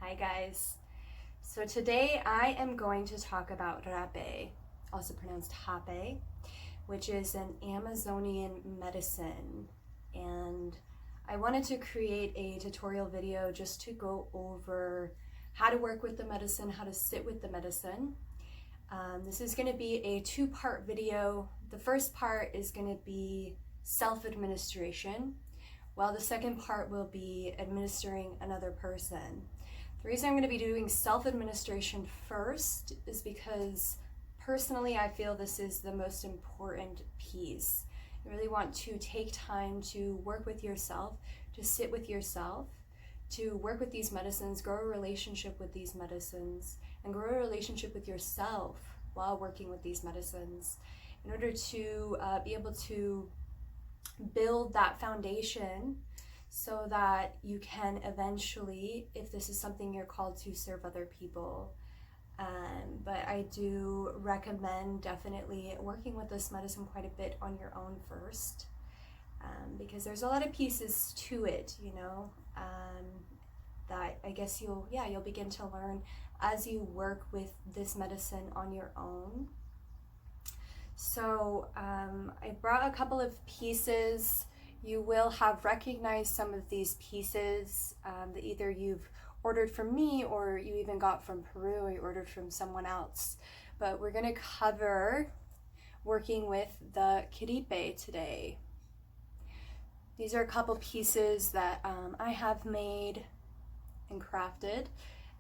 Hi guys. So today I am going to talk about rapé, also pronounced hapeh, which is an Amazonian medicine. And I wanted to create a tutorial video just to go over how to work with the medicine, how to sit with the medicine. This is going to be a two-part video. The first part is going to be self-administration, while the second part will be administering another person. The reason I'm going to be doing self-administration first is because personally I feel this is the most important piece. You really want to take time to work with yourself, to sit with yourself, to work with these medicines, grow a relationship with these medicines, and grow a relationship with yourself while working with these medicines in order to be able to build that foundation so that you can eventually, if this is something you're called to, serve other people. But I do recommend definitely working with this medicine quite a bit on your own first, because there's a lot of pieces to it, you know, that I guess you'll begin to learn as you work with this medicine on your own. So I brought a couple of pieces. You will have recognized some of these pieces that either you've ordered from me or you even got from Peru or you ordered from someone else. But we're going to cover working with the rapé today. These are a couple pieces that I have made and crafted,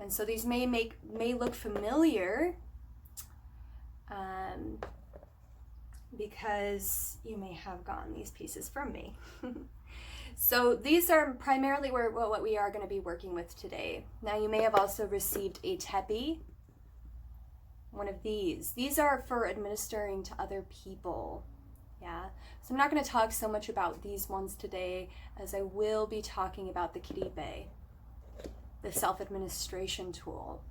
and so these may look familiar because you may have gotten these pieces from me. So these are primarily what we are going to be working with today. Now you may have also received a tepi, one of these. These are for administering to other people. Yeah, so I'm not going to talk so much about these ones today as I will be talking about the rapé, the self-administration tool.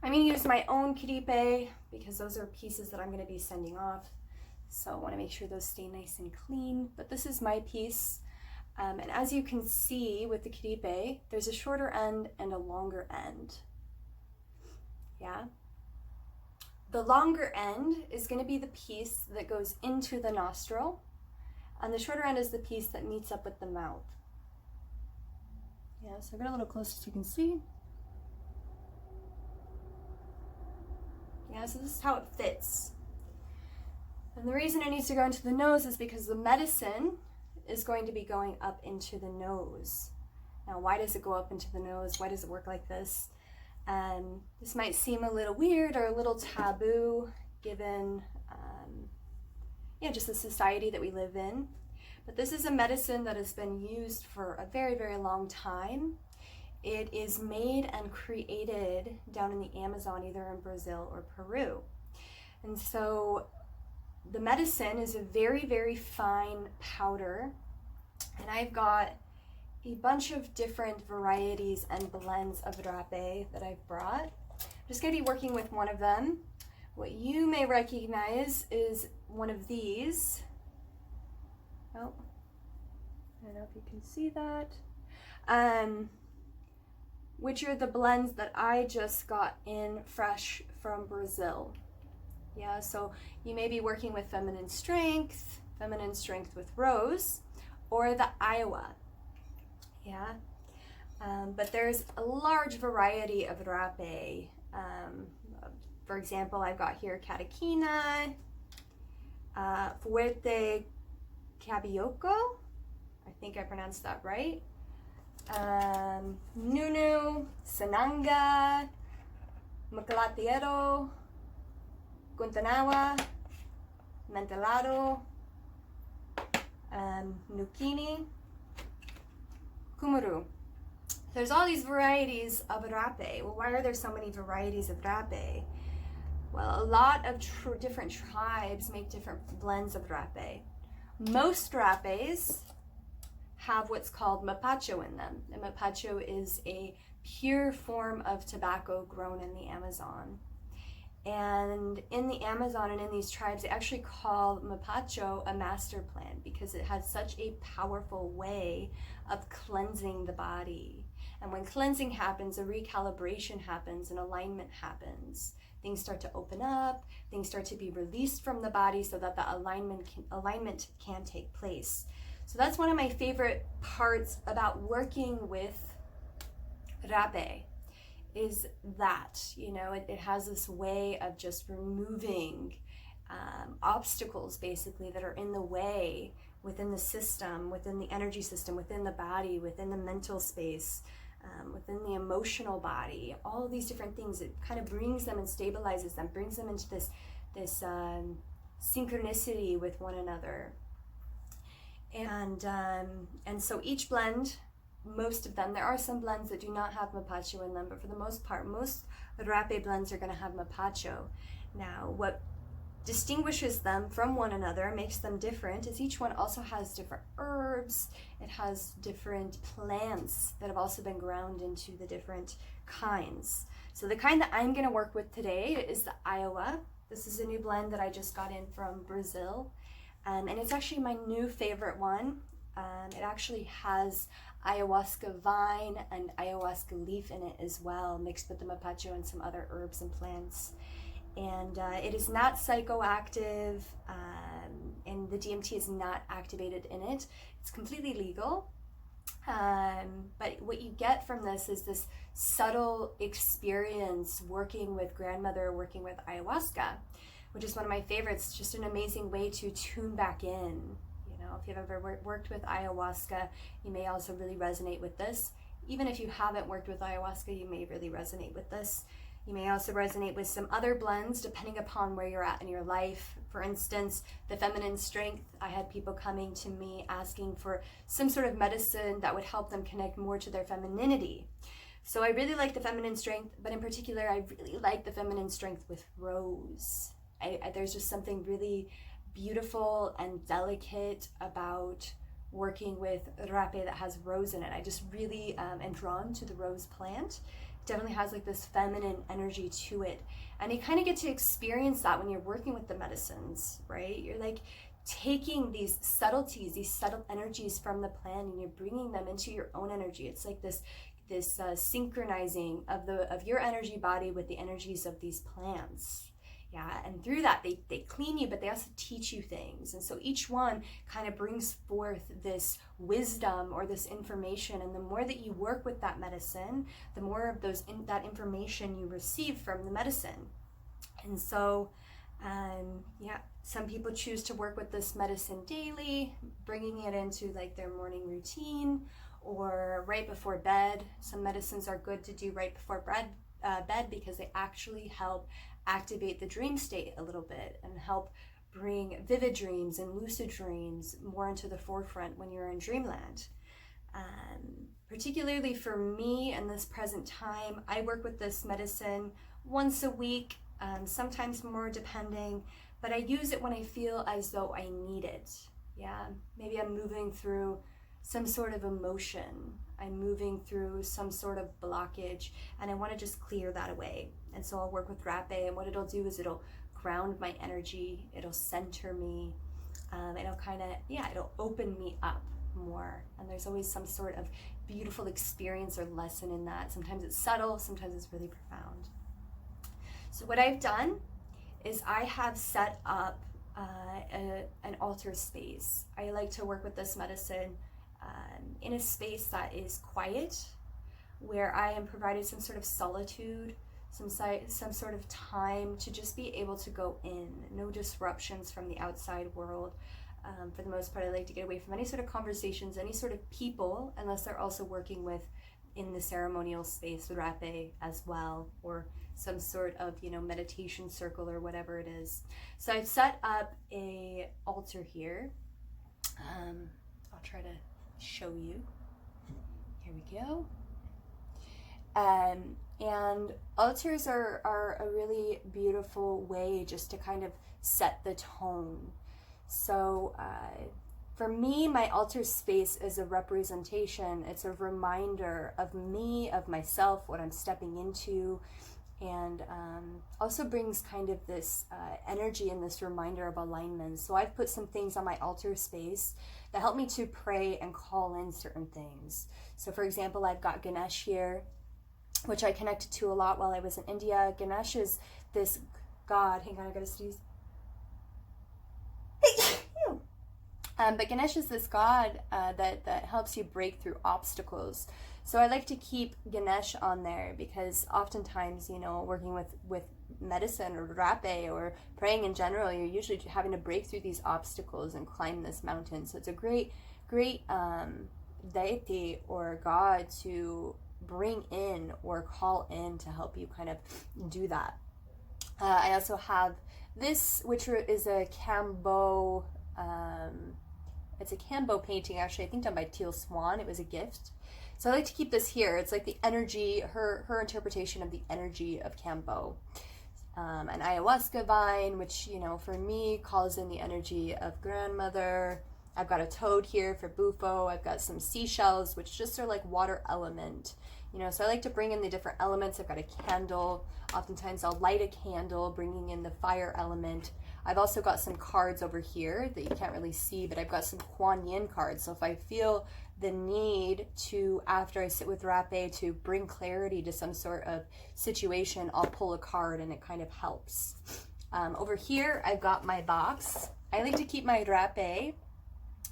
I'm going to use my own rapé because those are pieces that I'm going to be sending off. So I want to make sure those stay nice and clean. But this is my piece. And as you can see with the rapé, there's a shorter end and a longer end. Yeah. The longer end is going to be the piece that goes into the nostril. And the shorter end is the piece that meets up with the mouth. Yeah, so I'll get a little closer so you can see. Yeah, so this is how it fits. And the reason it needs to go into the nose is because the medicine is going to be going up into the nose. Now, why does it go up into the nose? Why does it work like this? This might seem a little weird or a little taboo given just the society that we live in. But this is a medicine that has been used for a very, very long time. It is made and created down in the Amazon, either in Brazil or Peru. And so the medicine is a very, very fine powder. And I've got a bunch of different varieties and blends of rapé that I've brought. I'm just going to be working with one of them. What you may recognize is one of these. Oh, I don't know if you can see that. Which are the blends that I just got in fresh from Brazil. Yeah, so you may be working with feminine strength with rose, or the Iowa. Yeah, but there's a large variety of rapé. For example, I've got here catechina, fuerte cabioco, I think I pronounced that right. Nunu, Sananga, Macalatiero, Guantanawa, Mentelado, Nukini, Kumuru. There's all these varieties of rapé. Well, why are there so many varieties of rapé? Well, a lot of different tribes make different blends of rapé. Most rapés have what's called mapacho in them. And mapacho is a pure form of tobacco grown in the Amazon. And in the Amazon and in these tribes, they actually call mapacho a master plan because it has such a powerful way of cleansing the body. And when cleansing happens, a recalibration happens, an alignment happens. Things start to open up, things start to be released from the body so that the alignment can take place. So that's one of my favorite parts about working with rapé, is that, you know, it has this way of just removing obstacles basically that are in the way within the system, within the energy system, within the body, within the mental space, within the emotional body, all of these different things. It kind of brings them and stabilizes them, brings them into this synchronicity with one another. And so each blend, most of them, there are some blends that do not have mapacho in them, but for the most part, most rapé blends are going to have mapacho. Now, what distinguishes them from one another, makes them different, is each one also has different herbs. It has different plants that have also been ground into the different kinds. So the kind that I'm going to work with today is the Iowa. This is a new blend that I just got in from Brazil, and it's actually my new favorite one. It actually has ayahuasca vine and ayahuasca leaf in it as well, mixed with the mapacho and some other herbs and plants. And it is not psychoactive, and the DMT is not activated in it. It's completely legal. But what you get from this is this subtle experience working with grandmother, working with ayahuasca, which is one of my favorites. It's just an amazing way to tune back in. You know, if you've ever worked with ayahuasca, you may also really resonate with this. Even if you haven't worked with ayahuasca, you may really resonate with this. You may also resonate with some other blends depending upon where you're at in your life. For instance, the feminine strength, I had people coming to me asking for some sort of medicine that would help them connect more to their femininity. So I really like the feminine strength, but in particular, I really like the feminine strength with rose. There's just something really beautiful and delicate about working with rapé that has rose in it. I just really am drawn to the rose plant. Definitely has like this feminine energy to it, and you kind of get to experience that when you're working with the medicines, right? You're like taking these subtleties, these subtle energies from the plant, and you're bringing them into your own energy. It's like this synchronizing of your energy body with the energies of these plants. Yeah, and through that, they clean you, but they also teach you things. And so each one kind of brings forth this wisdom or this information. And the more that you work with that medicine, the more of that information you receive from the medicine. And so, some people choose to work with this medicine daily, bringing it into like their morning routine or right before bed. Some medicines are good to do right before bed because they actually help activate the dream state a little bit and help bring vivid dreams and lucid dreams more into the forefront when you're in dreamland. Particularly for me in this present time, I work with this medicine once a week, sometimes more depending, but I use it when I feel as though I need it. Yeah, maybe I'm moving through some sort of emotion. I'm moving through some sort of blockage and I want to just clear that away. And so I'll work with rapé, and what it'll do is it'll ground my energy, it'll center me, it'll open me up more. And there's always some sort of beautiful experience or lesson in that. Sometimes it's subtle, sometimes it's really profound. So what I've done is I have set up an altar space. I like to work with this medicine in a space that is quiet, where I am provided some sort of solitude, some sort of time to just be able to go in, no disruptions from the outside world. For the most part, I like to get away from any sort of conversations, any sort of people, unless they're also working with in the ceremonial space with rapé as well, or some sort of, meditation circle or whatever it is. So I've set up a altar here. I'll try to show you. Here we go. And altars are a really beautiful way just to kind of set the tone. So for me, my altar space is a representation. It's a reminder of me, of myself, what I'm stepping into. and also brings kind of this energy and this reminder of alignment. So I've put some things on my altar space that help me to pray and call in certain things. So for example, I've got Ganesh here, which I connected to a lot while I was in India. Ganesh is this god. Hang on, I gotta sneeze. But Ganesh is this god that helps you break through obstacles. So I like to keep Ganesh on there because oftentimes, working with medicine or rapé or praying in general, you're usually having to break through these obstacles and climb this mountain. So it's a great deity or god to bring in or call in to help you kind of do that. I also have this, which is a Cambo. It's a Cambo painting, actually, I think done by Teal Swan. It was a gift. So I like to keep this here. It's like the energy, her interpretation of the energy of Cambo. An ayahuasca vine, which, for me, calls in the energy of grandmother. I've got a toad here for Bufo. I've got some seashells, which just are like water element. So I like to bring in the different elements. I've got a candle. Oftentimes I'll light a candle, bringing in the fire element. I've also got some cards over here that you can't really see, but I've got some Kuan Yin cards. So if I feel the need to, after I sit with Rapé, to bring clarity to some sort of situation, I'll pull a card and it kind of helps. Over here, I've got my box. I like to keep my Rapé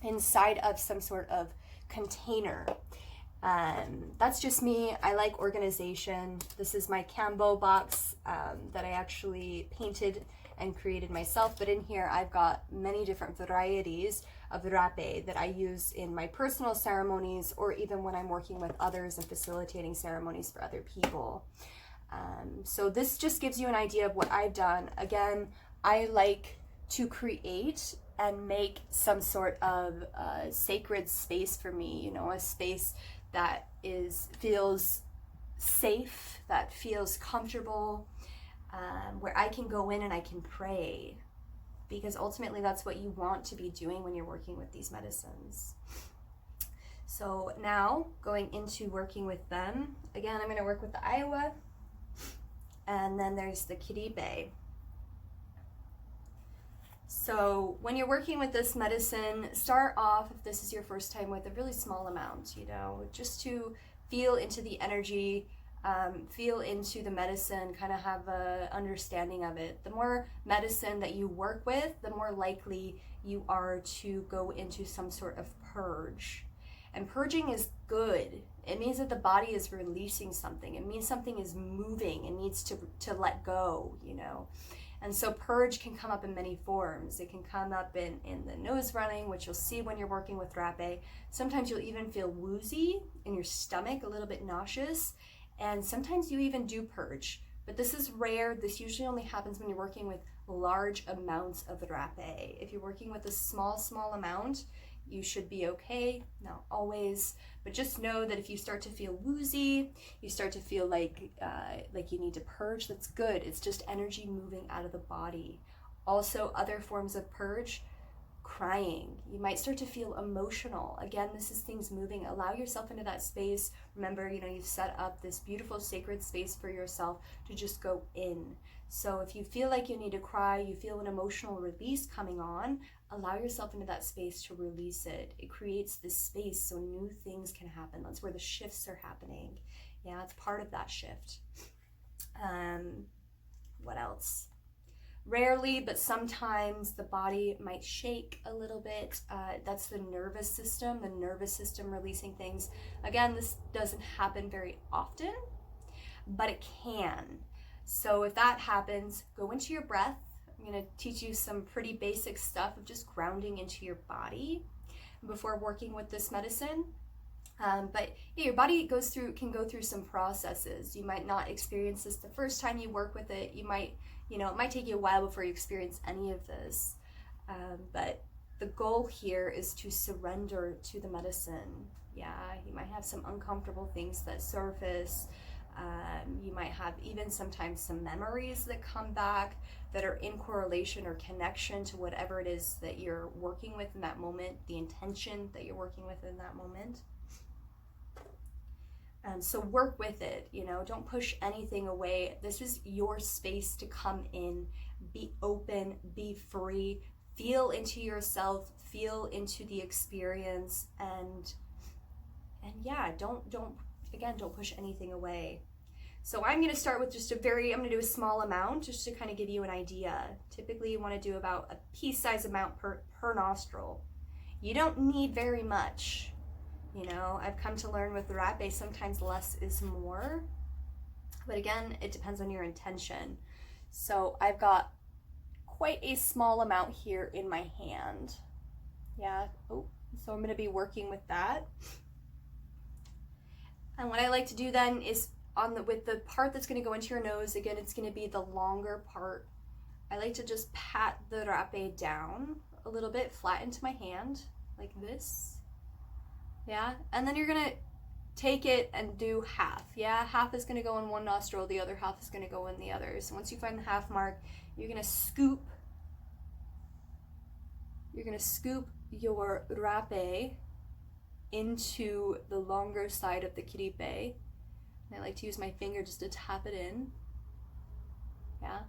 inside of some sort of container. That's just me. I like organization. This is my Cambo box that I actually painted and created myself, but in here I've got many different varieties of rapé that I use in my personal ceremonies or even when I'm working with others and facilitating ceremonies for other people. So this just gives you an idea of what I've done. Again, I like to create and make some sort of sacred space for me, a space that feels safe, that feels comfortable, where I can go in and I can pray, because ultimately that's what you want to be doing when you're working with these medicines. So now going into working with them, again, I'm going to work with the Iowa, and then there's the Kiribe. So when you're working with this medicine, start off, if this is your first time, with a really small amount, just to feel into the energy, feel into the medicine, kind of have a understanding of it. The more medicine that you work with, the more likely you are to go into some sort of purge. And purging is good. It means that the body is releasing something. It means something is moving. It needs to let go, And so purge can come up in many forms. It can come up in the nose running, which you'll see when you're working with rapé. Sometimes you'll even feel woozy in your stomach, a little bit nauseous. And sometimes you even do purge. But this is rare. This usually only happens when you're working with large amounts of rapé. If you're working with a small amount, you should be okay. Not always, but just know that if you start to feel woozy, you start to feel like you need to purge, that's good. It's just energy moving out of the body. Also, other forms of purge, crying. You might start to feel emotional. Again, this is things moving. Allow yourself into that space. Remember, you've set up this beautiful sacred space for yourself to just go in. So if you feel like you need to cry, you feel an emotional release coming on, allow yourself into that space to release it. It creates this space so new things can happen. That's where the shifts are happening. Yeah, it's part of that shift. What else? Rarely, but sometimes the body might shake a little bit. That's the nervous system releasing things. Again, this doesn't happen very often, but it can. So if that happens, go into your breath. I'm going to teach you some pretty basic stuff of just grounding into your body before working with this medicine. But yeah, your body can go through some processes. You might not experience this the first time you work with it. You might, it might take you a while before you experience any of this. But the goal here is to surrender to the medicine. Yeah, you might have some uncomfortable things that surface. You might have even sometimes some memories that come back that are in correlation or connection to whatever it is that you're working with in that moment, the intention that you're working with in that moment. And so work with it, don't push anything away. This is your space to come in, be open, be free, feel into yourself, feel into the experience, and yeah, don't push anything away. So I'm going to start with I'm going to do a small amount just to kind of give you an idea. Typically you want to do about a pea-sized amount per nostril. You don't need very much. I've come to learn with the rapé, sometimes less is more. But again, it depends on your intention. So I've got quite a small amount here in my hand. Yeah. Oh, so I'm going to be working with that. And what I like to do then is with the part that's going to go into your nose, again, it's going to be the longer part. I like to just pat the rapé down a little bit, flat into my hand, like this. Yeah, and then you're going to take it and do half. Yeah, half is going to go in one nostril, the other half is going to go in the other. So once you find the half mark, you're going to scoop your rapé into the longer side of the kiripe. And I like to use my finger just to tap it in. Yeah.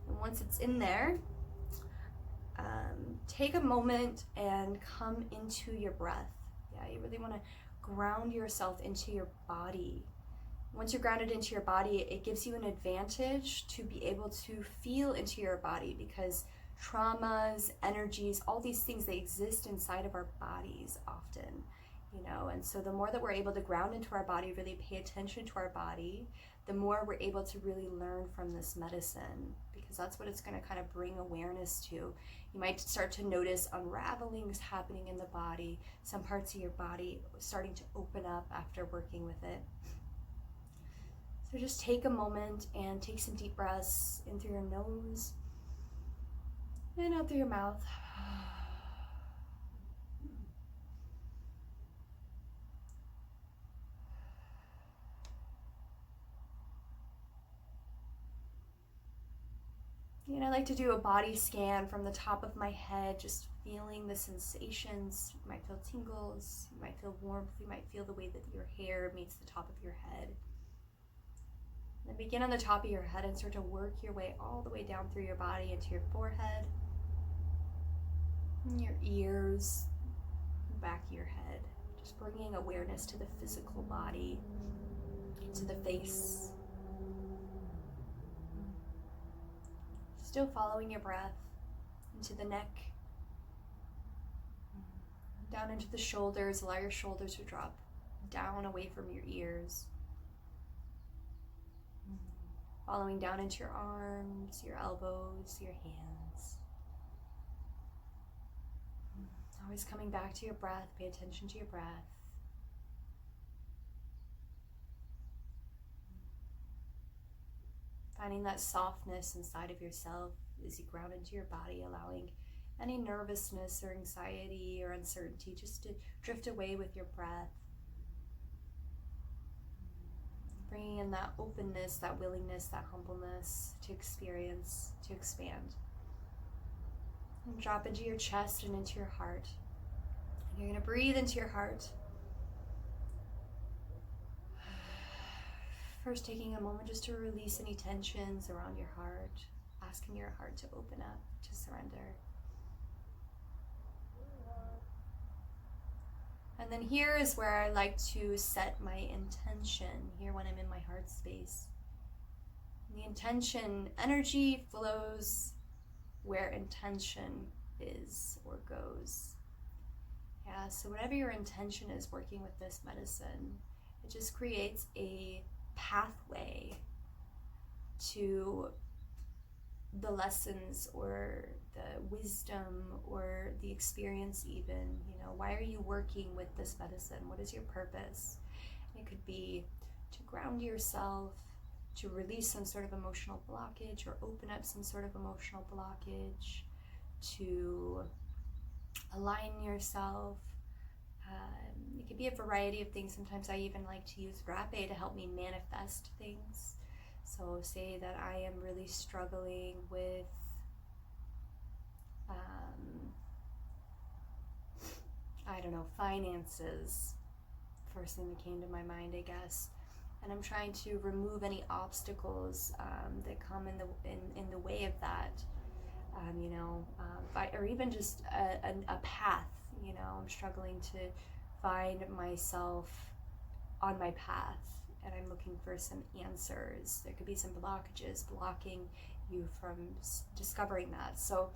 And once it's in there, take a moment and come into your breath. Yeah, you really want to ground yourself into your body. Once you're grounded into your body, it gives you an advantage to be able to feel into your body, because traumas, energies, all these things, they exist inside of our bodies often, and so the more that we're able to ground into our body, really pay attention to our body, the more we're able to really learn from this medicine, because that's what it's going to kind of bring awareness to. You might start to notice unravelings happening in the body, some parts of your body starting to open up after working with it. So just take a moment and take some deep breaths in through your nose and out through your mouth. And I like to do a body scan from the top of my head, just feeling the sensations. You might feel tingles, you might feel warmth, you might feel the way that your hair meets the top of your head. Then begin on the top of your head and start to work your way all the way down through your body into your forehead, your ears, the back of your head. Just bringing awareness to the physical body, to the face. Still following your breath into the neck, down into the shoulders. Allow your shoulders to drop down away from your ears. Following down into your arms, your elbows, your hands. Always coming back to your breath. Pay attention to your breath. Finding that softness inside of yourself as you ground into your body, allowing any nervousness or anxiety or uncertainty just to drift away with your breath. Bringing in that openness, that willingness, that humbleness to experience, to expand. And drop into your chest and into your heart. And you're going to breathe into your heart. First, taking a moment just to release any tensions around your heart, asking your heart to open up, to surrender. And then here is where I like to set my intention, here when I'm in my heart space. The intention, energy flows where intention is or goes. Yeah, so whatever your intention is working with this medicine, it just creates a pathway to the lessons or the wisdom or the experience even. Why are you working with this medicine? What is your purpose? It could be to ground yourself, to release some sort of emotional blockage or open up some sort of emotional blockage, to align yourself. It could be a variety of things. Sometimes I even like to use rapé to help me manifest things. So say that I am really struggling with finances, first thing that came to my mind, I guess. And I'm trying to remove any obstacles that come in the way of that, or even just a path. I'm struggling to find myself on my path, and I'm looking for some answers. There could be some blockages blocking you from discovering that. So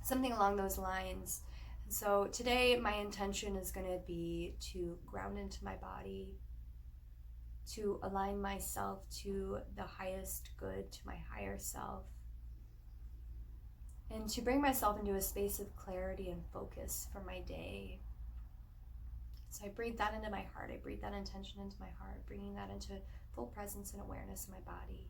something along those lines. And so today my intention is going to be to ground into my body, to align myself to the highest good, to my higher self, and to bring myself into a space of clarity and focus for my day. So I breathe that into my heart. I breathe that intention into my heart, bringing that into full presence and awareness in my body.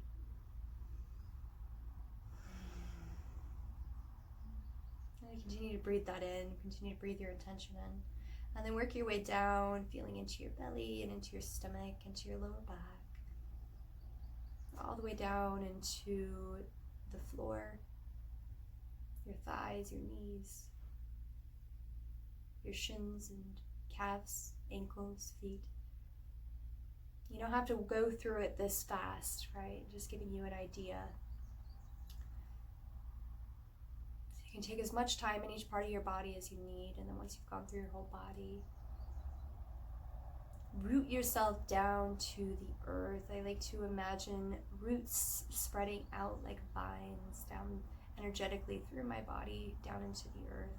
And you continue to breathe that in, continue to breathe your intention in. And then work your way down, feeling into your belly and into your stomach, into your lower back. All the way down into the floor, your thighs, your knees, your shins and calves, ankles, feet. You don't have to go through it this fast, right? Just giving you an idea. So you can take as much time in each part of your body as you need, and then once you've gone through your whole body, root yourself down to the earth. I like to imagine roots spreading out like vines down energetically through my body, down into the earth,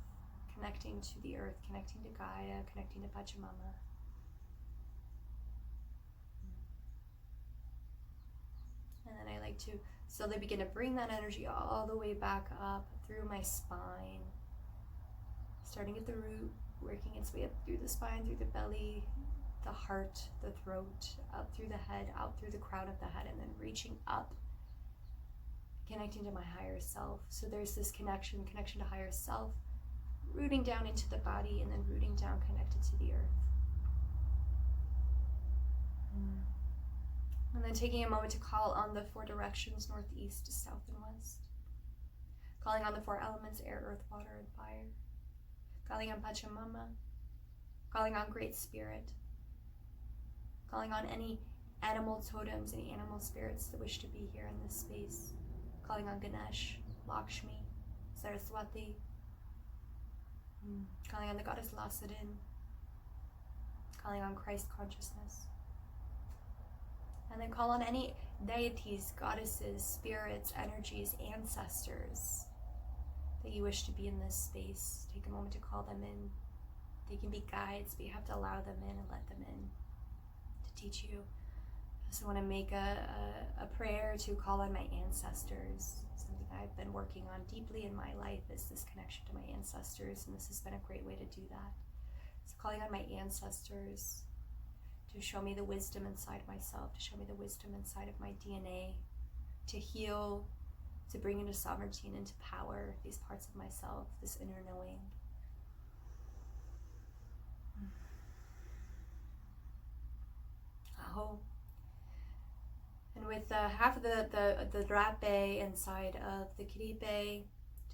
connecting to the earth, connecting to Gaia, connecting to Pachamama. And then I like to slowly begin to bring that energy all the way back up through my spine, starting at the root, working its way up through the spine, through the belly, the heart, the throat, up through the head, out through the crown of the head, and then reaching up, connecting to my higher self. So there's this connection to higher self, rooting down into the body, and then rooting down connected to the earth. And then taking a moment to call on the 4 directions, north, east, south, and west. Calling on the 4 elements, air, earth, water, and fire. Calling on Pachamama. Calling on Great Spirit. Calling on any animal totems, any animal spirits that wish to be here in this space. Calling on Ganesh, Lakshmi, Saraswati. Calling on the goddess Lasadin. Calling on Christ consciousness. And then call on any deities, goddesses, spirits, energies, ancestors that you wish to be in this space. Take a moment to call them in. They can be guides, but you have to allow them in and let them in to teach you. I also want to make a prayer to call on my ancestors. Something I've been working on deeply in my life is this connection to my ancestors, and this has been a great way to do that. So calling on my ancestors to show me the wisdom inside myself, to show me the wisdom inside of my DNA, to heal, to bring into sovereignty and into power these parts of myself, this inner knowing. Aho. And with half of the rapeh inside of the kiripe,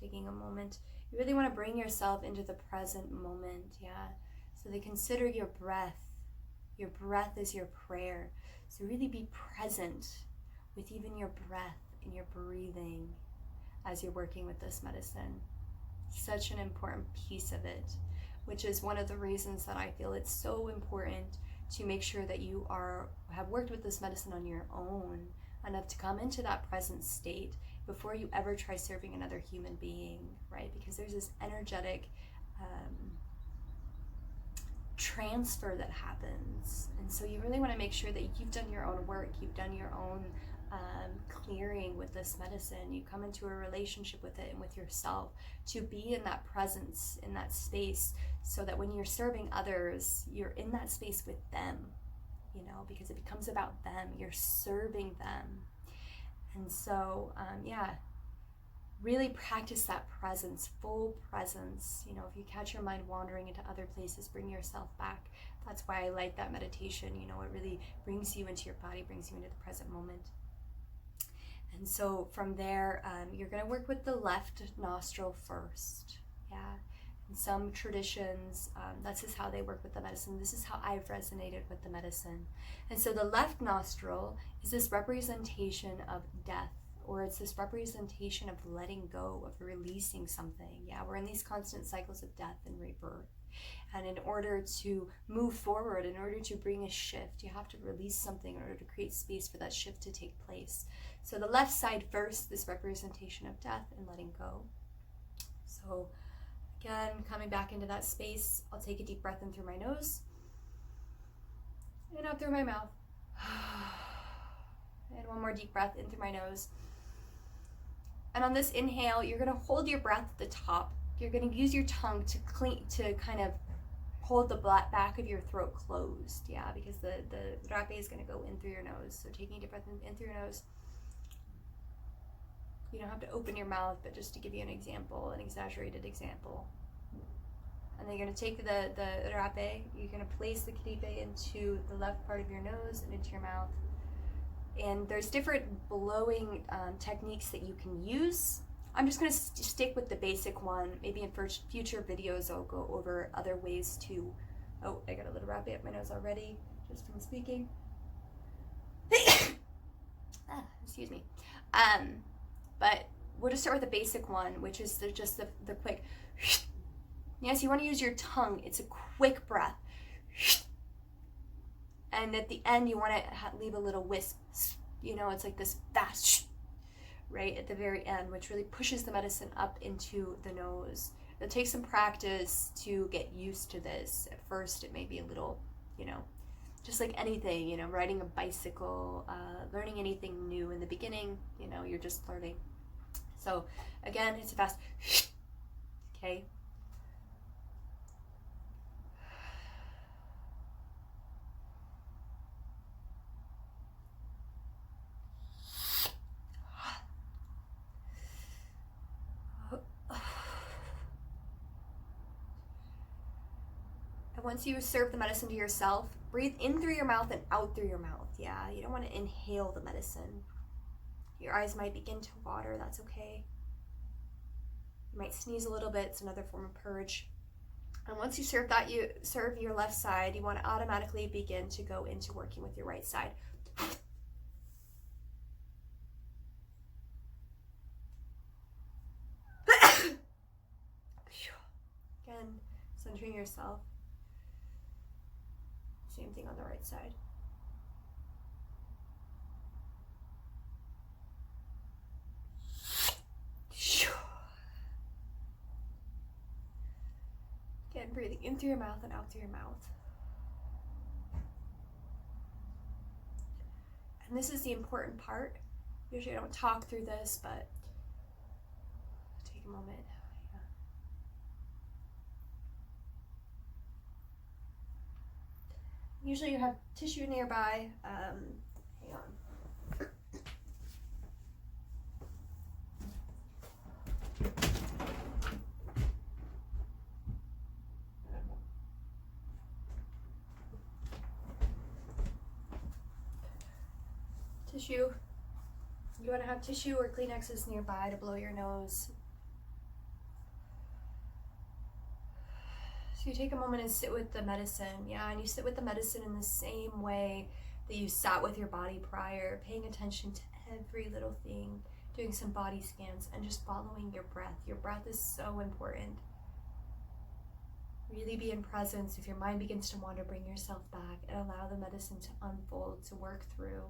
taking a moment, you really want to bring yourself into the present moment, yeah? So they consider your breath. Your breath is your prayer. So really be present with even your breath and your breathing as you're working with this medicine. Such an important piece of it, which is one of the reasons that I feel it's so important to make sure that you have worked with this medicine on your own enough to come into that present state before you ever try serving another human being, right? Because there's this energetic transfer that happens, and so you really want to make sure that you've done your own work, you've done your own clearing with this medicine. You come into a relationship with it and with yourself to be in that presence, in that space, so that when you're serving others, you're in that space with them, because it becomes about them. You're serving them. And so really practice that presence, full presence. If you catch your mind wandering into other places, bring yourself back. That's why I like that meditation. It really brings you into your body, brings you into the present moment. And so from there, you're going to work with the left nostril first. Yeah. In some traditions, that's just how they work with the medicine. This is how I've resonated with the medicine. And so the left nostril is this representation of death, or it's this representation of letting go, of releasing something. Yeah, we're in these constant cycles of death and rebirth. And in order to move forward, in order to bring a shift, you have to release something in order to create space for that shift to take place. So the left side first, this representation of death and letting go. So again, coming back into that space, I'll take a deep breath in through my nose and out through my mouth. And one more deep breath in through my nose. And on this inhale, you're going to hold your breath at the top. You're going to use your tongue to kind of hold the back of your throat closed. Yeah, because the rapé is going to go in through your nose. So taking a deep breath in through your nose. You don't have to open your mouth, but just to give you an example, an exaggerated example. And then you're going to take the rapé, you're going to place the kiripe into the left part of your nose and into your mouth. And there's different blowing techniques that you can use. I'm just going to stick with the basic one. Maybe in future videos I'll go over other ways to... Oh, I got a little rapé up my nose already, just from speaking. Excuse me. But we'll just start with the basic one, which is just the quick... Yes, you want to use your tongue. It's a quick breath. And at the end, you want to leave a little wisp. You know, it's like this fast, right, at the very end, which really pushes the medicine up into the nose. It takes some practice to get used to this. At first, it may be a little, you know, just like anything, you know, riding a bicycle, learning anything new. In the beginning, you know, you're just learning. So, again, it's a fast, okay. And once you serve the medicine to yourself, breathe in through your mouth and out through your mouth. Yeah, you don't want to inhale the medicine. Your eyes might begin to water, that's okay. You might sneeze a little bit, it's another form of purge. And once you serve that, you serve your left side, you want to automatically begin to go into working with your right side. Again, centering yourself. Same thing on the right side. Again, breathing in through your mouth and out through your mouth. And this is the important part. Usually I don't talk through this, but take a moment. Usually you have tissue nearby. Hang on. Tissue. You want to have tissue or Kleenexes nearby to blow your nose. So you take a moment and sit with the medicine, yeah, and you sit with the medicine in the same way that you sat with your body prior, paying attention to every little thing, doing some body scans, and just following your breath. Your breath is so important. Really be in presence. If your mind begins to wander, bring yourself back and allow the medicine to unfold, to work through.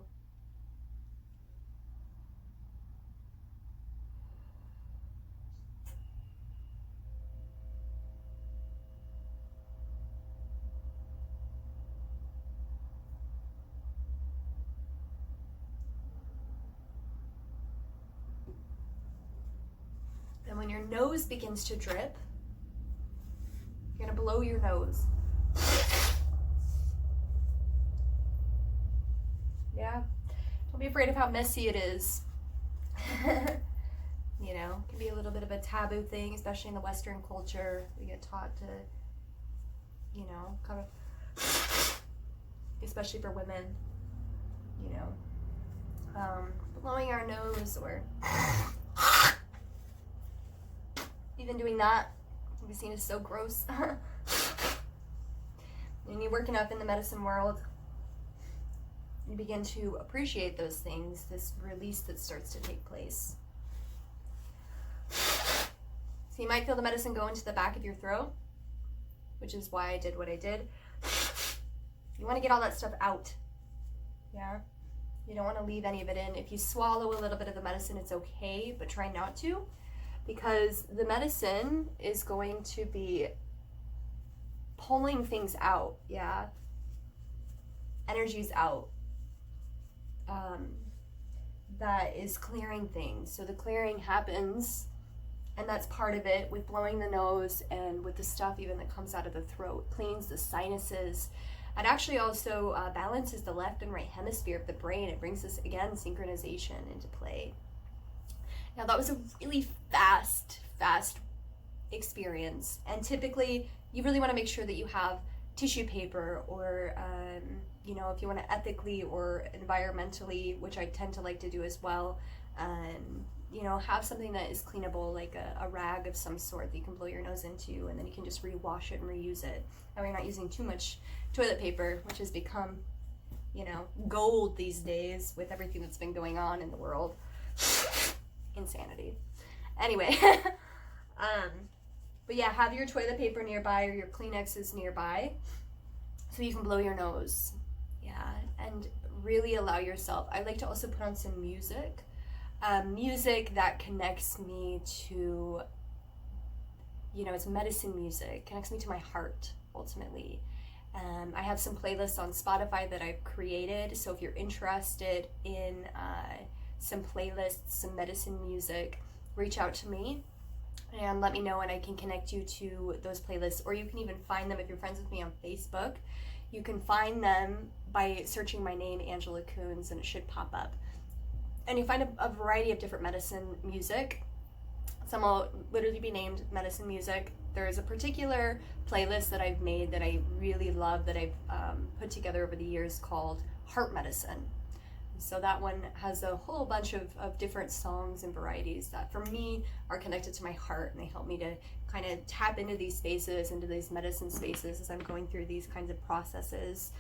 And when your nose begins to drip, you're going to blow your nose. Yeah? Don't be afraid of how messy it is. You know, it can be a little bit of a taboo thing, especially in the Western culture. We get taught to, you know, kind of, especially for women, you know, blowing our nose or even doing that Medicine is so gross. When you work enough in the medicine world, you begin to appreciate those things, this release that starts to take place. So you might feel the medicine go into the back of your throat, which is why I did what I did. You want to get all that stuff out. Yeah? You don't want to leave any of it in. If you swallow a little bit of the medicine, it's okay, but try not to, because the medicine is going to be pulling things out, yeah? Energy's out. That is clearing things. So the clearing happens, and that's part of it with blowing the nose and with the stuff even that comes out of the throat. Cleans the sinuses. It actually also balances the left and right hemisphere of the brain. It brings this, again, synchronization into play. Now that was a really fast experience, and typically you really want to make sure that you have tissue paper, or you know, if you want to ethically or environmentally, which I tend to like to do as well, you know, have something that is cleanable, like a rag of some sort that you can blow your nose into, and then you can just rewash it and reuse it. That way you're not using too much toilet paper, which has become, you know, gold these days with everything that's been going on in the world. Insanity. Anyway, but yeah, have your toilet paper nearby or your Kleenexes nearby so you can blow your nose. Yeah, and really allow yourself. I like to also put on some music. Music that connects me to, you know, it's medicine music, connects me to my heart, ultimately. I have some playlists on Spotify that I've created, so if you're interested in some playlists, some medicine music, reach out to me and let me know, and I can connect you to those playlists, or you can even find them if you're friends with me on Facebook. You can find them by searching my name, Angela Coons, and it should pop up. And you find a variety of different medicine music. Some will literally be named medicine music. There is a particular playlist that I've made that I really love, that I've put together over the years, called Heart Medicine. So that one has a whole bunch of different songs and varieties that for me are connected to my heart, and they help me to kind of tap into these spaces, into these medicine spaces, as I'm going through these kinds of processes,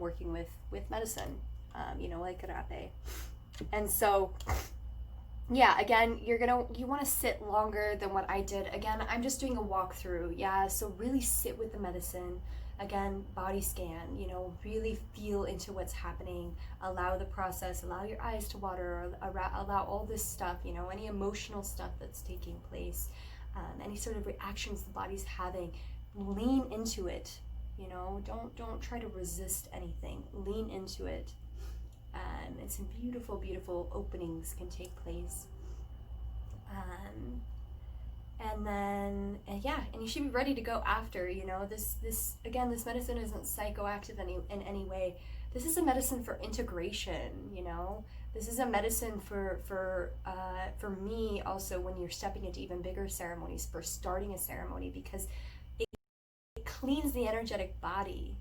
working with medicine, you know, like rapeh. And so, yeah, again, you want to sit longer than what I did. Again, I'm just doing a walkthrough, yeah, so really sit with the medicine. Again, body scan, you know, really feel into what's happening, allow the process, allow your eyes to water, allow all this stuff, you know, any emotional stuff that's taking place, any sort of reactions the body's having, lean into it, you know, don't try to resist anything, lean into it. And some beautiful openings can take place. And then, and you should be ready to go after, you know, this medicine isn't psychoactive in any way. This is a medicine for integration, you know. This is a medicine for me also, when you're stepping into even bigger ceremonies, for starting a ceremony, because it cleans the energetic body.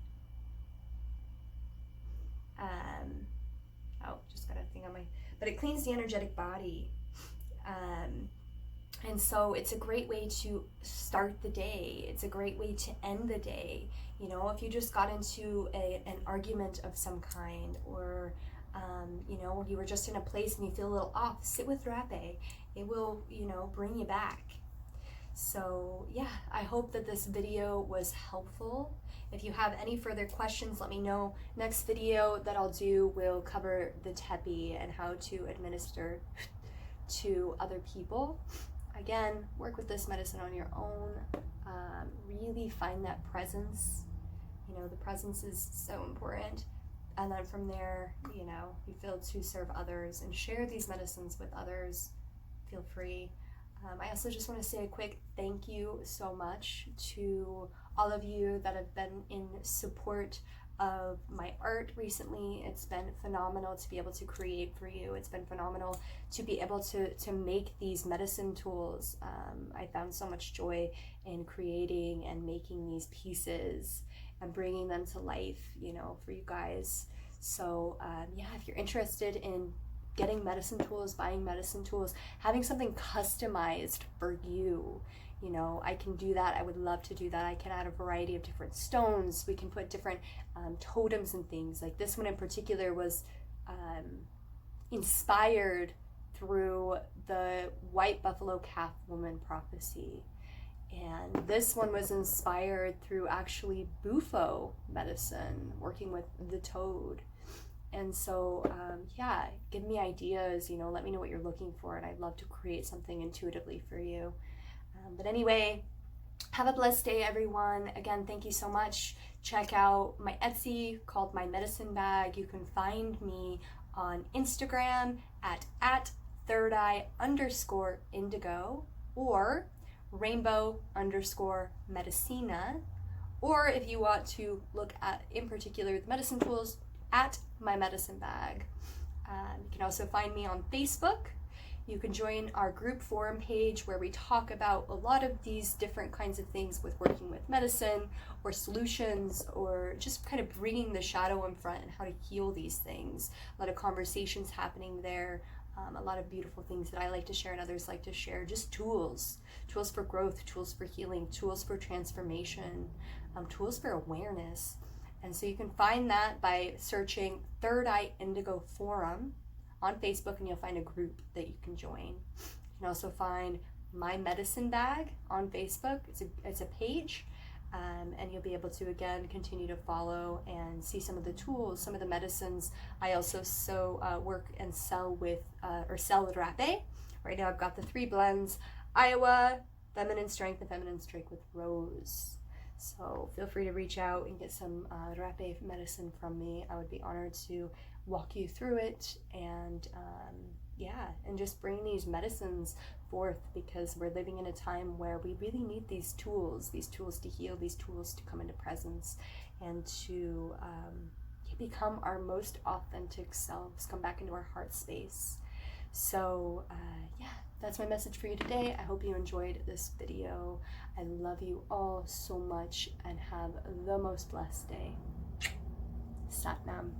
Just got a thing on but it cleans the energetic body. And so it's a great way to start the day. It's a great way to end the day. You know, if you just got into an argument of some kind, or, you know, you were just in a place and you feel a little off, sit with rapeh. It will, you know, bring you back. So yeah, I hope that this video was helpful. If you have any further questions, let me know. Next video that I'll do will cover the tepi and how to administer to other people. Again, work with this medicine on your own. Really find that presence. You know, the presence is so important. And then from there, you know, you feel to serve others and share these medicines with others. Feel free. I also just want to say a quick thank you so much to all of you that have been in support of my art recently. It's been phenomenal to be able to create for you. It's been phenomenal to be able to make these medicine tools. I found so much joy in creating and making these pieces and bringing them to life, you know, for you guys. So yeah, if you're interested in getting medicine tools, buying medicine tools, having something customized for you, you know, I can do that. I would love to do that. I can add a variety of different stones. We can put different totems and things. Like this one in particular was inspired through the white buffalo calf woman prophecy. And this one was inspired through actually Bufo medicine, working with the toad. And so, yeah, give me ideas, you know, let me know what you're looking for, and I'd love to create something intuitively for you. But anyway, have a blessed day, everyone. Again, thank you so much. Check out my Etsy called My Medicine Bag. You can find me on Instagram at @thirdeye_indigo or rainbow_medicina. Or if you want to look at, in particular, the medicine tools, at My Medicine Bag. You can also find me on Facebook. You can join our group forum page where we talk about a lot of these different kinds of things with working with medicine or solutions, or just kind of bringing the shadow in front and how to heal these things. A lot of conversations happening there, a lot of beautiful things that I like to share and others like to share. Just tools for growth, tools for healing, tools for transformation, tools for awareness. And so you can find that by searching Third Eye Indigo Forum on Facebook, and you'll find a group that you can join. You can also find My Medicine Bag on Facebook. It's a page, and you'll be able to, again, continue to follow and see some of the tools, some of the medicines. I also work and sell with, sell rapé. Right now I've got the 3 blends: Iowa, Feminine Strength, and Feminine Strength with Rose. So feel free to reach out and get some rapé medicine from me. I would be honored to walk you through it, and and just bring these medicines forth, because we're living in a time where we really need these tools to heal, these tools to come into presence, and to become our most authentic selves, come back into our heart space. So that's my message for you today. I hope you enjoyed this video. I love you all so much, and have the most blessed day. Sat Nam.